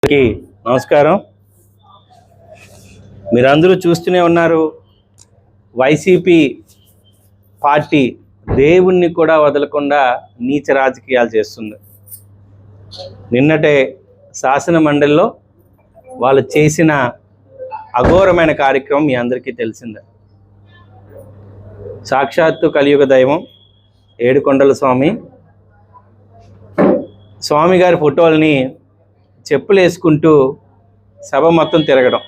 అందరికీ నమస్కారం. మీరందరూ చూస్తూనే ఉన్నారు, వైసీపీ పార్టీ దేవుణ్ణి కూడా వదలకుండా నీచ రాజకీయాలు చేస్తుంది. నిన్నటే శాసన మండలిలో వాళ్ళు చేసిన అఘోరమైన కార్యక్రమం మీ అందరికీ తెలిసిందే. సాక్షాత్తు కలియుగ దైవం ఏడుకొండల స్వామి గారి ఫోటోల్ని చెప్పులు వేసుకుంటూ సభ మొత్తం తిరగడం,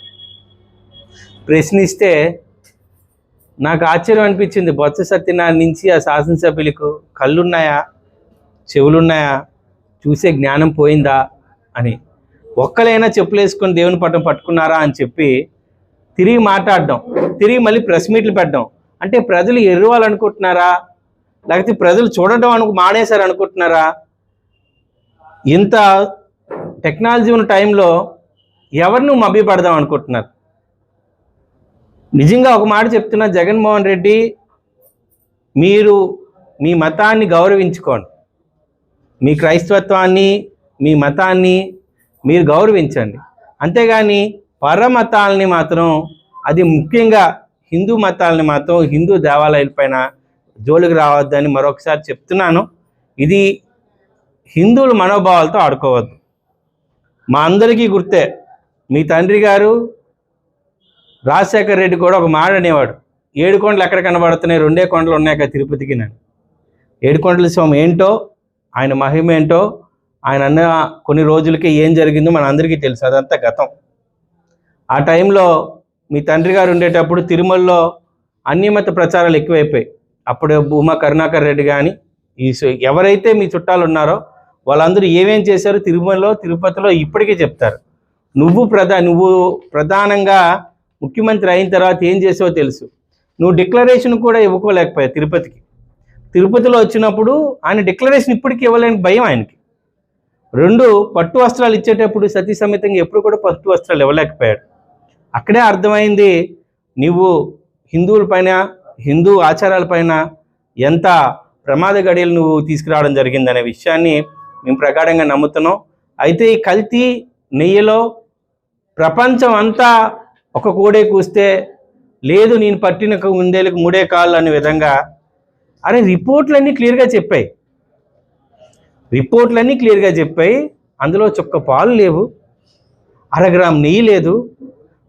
ప్రశ్నిస్తే నాకు ఆశ్చర్యం అనిపించింది. బొత్స సత్యనారాయణ నుంచి ఆ శాసనసభ్యులకు కళ్ళున్నాయా, చెవులున్నాయా, చూసే జ్ఞానం పోయిందా అని. ఒక్కలైనా చెప్పులు వేసుకొని దేవుని పట్టం పట్టుకున్నారా అని చెప్పి తిరిగి మాట్లాడడం, తిరిగి మళ్ళీ ప్రెస్ మీట్లు పెట్టడం. అంటే ప్రజలు ఎర్రవాలనుకుంటున్నారా, లేకపోతే ప్రజలు చూడటం మానేశారు అనుకుంటున్నారా? ఇంత టెక్నాలజీ ఉన్న టైంలో ఎవరిని మభ్యపడదాం అనుకుంటున్నారు? నిజంగా ఒక మాట చెప్తున్నా, జగన్మోహన్ రెడ్డి, మీరు మీ మతాన్ని గౌరవించుకోండి, మీ క్రైస్తవత్వాన్ని, మీ మతాన్ని మీరు గౌరవించండి. అంతేగాని పరమతాలని మాత్రం, అది ముఖ్యంగా హిందూ మతాలని మాత్రం, హిందూ దేవాలయాల పైన జోలికి రావద్దని మరొకసారి చెప్తున్నాను. ఇది హిందువుల మనోభావాలతో ఆడుకోవద్దు. మా అందరికీ గుర్తే, మీ తండ్రి గారు రాజశేఖర్ రెడ్డి కూడా ఒక మాట అనేవాడు, 7 కొండలు ఎక్కడ కనబడుతున్నాయి, 2 కొండలు ఉన్నాయి కదా తిరుపతికి. నేను 7 కొండల స్వామి ఏంటో, ఆయన మహిమ ఏంటో, ఆయన అన్న కొన్ని రోజులకి ఏం జరిగిందో మన అందరికీ తెలుసు, అదంతా గతం. ఆ టైంలో మీ తండ్రి గారు ఉండేటప్పుడు తిరుమలలో అన్యమత ప్రచారాలు ఎక్కువైపోయాయి. అప్పుడు భూమా కరుణాకర్ రెడ్డి కానీ ఎవరైతే మీ చుట్టాలు ఉన్నారో వాళ్ళందరూ ఏమేం చేశారు తిరుమలలో, తిరుపతిలో ఇప్పటికీ చెప్తారు. నువ్వు ప్రధానంగా ముఖ్యమంత్రి అయిన తర్వాత ఏం చేసావో తెలుసు. నువ్వు డిక్లరేషన్ కూడా ఇవ్వకోలేకపోయావు తిరుపతిలో వచ్చినప్పుడు. ఆయన డిక్లరేషన్ ఇప్పటికీ ఇవ్వలేని భయం ఆయనకి. 2 పట్టు వస్త్రాలు ఇచ్చేటప్పుడు సతీ సమేతంగా ఎప్పుడు కూడా పట్టు వస్త్రాలు ఇవ్వలేకపోయాడు. అక్కడే అర్థమైంది నువ్వు హిందువులపైన, హిందూ ఆచారాలపైన ఎంత ప్రమాద గడియలు నువ్వు తీసుకురావడం జరిగిందనే విషయాన్ని మేము ప్రగాఢంగా నమ్ముతున్నాం. అయితే ఈ కల్తీ నెయ్యిలో ప్రపంచం అంతా ఒక కోడే కూస్తే, లేదు నేను పట్టిన ముందేలకు 3 కాళ్ళు అనే విధంగా, అరే రిపోర్ట్లన్నీ క్లియర్గా చెప్పాయి. అందులో చుక్క పాలు లేవు, 1 గ్రాము నెయ్యి లేదు,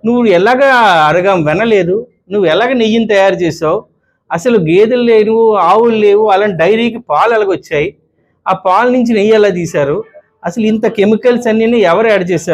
నువ్వు ఎలాగ 1 గ్రాము వెన్న లేదు, నువ్వు ఎలాగ నెయ్యిని తయారు చేసావు, అసలు గేదెలు లేవు, ఆవులు లేవు, అలాంటి డైరీకి పాలు ఎలాగొచ్చాయి, ఆ పాలు నుంచి నెయ్యి ఎలా తీశారు, అసలు ఇంత కెమికల్స్ అన్నీ ఎవరు యాడ్ చేశారు?